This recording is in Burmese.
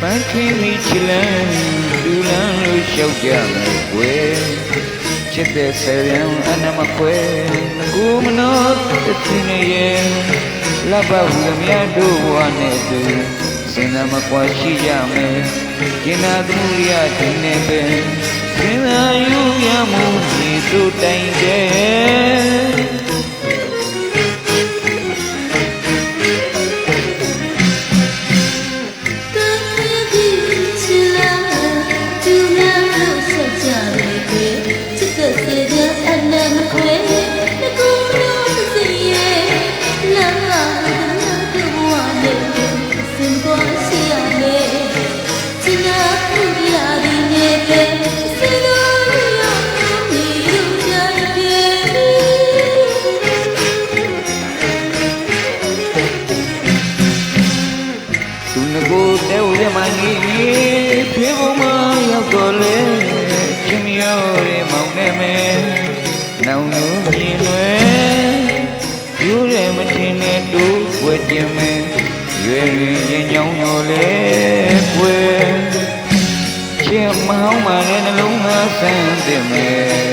ပန်းခင်းမိချလန်းလူလန်းလို့ရှောက်ကြမယ်ကွယ်ချစ်တဲ့ဆယ်ရန်အနမခွဲငကိုမနောတသိနေရဲ့လဘဟုမြတ်တို့ဘဝနဲ့သူစင်နာမကွာရှိကြမယ်ကျင်နာသူရတဲ့နေပဲစင်နာယူရမှုဒီတို့တိုင်တဲ့ကိုတဲဝရမကြီးဖေးပေါ်မှာရောက်တော့လေချင်းရောရဲမောင်နေမယ်နောင်လို့မြင်လွယ်ယူရဲမတင်နဲ့တို့ဝဲတင်မယ်ရွယ်ရင်ညောင်းရောလေကွယ်ချင်းမဟောင်းမှလည်းနှလုံးသားဆန်းတင်မယ်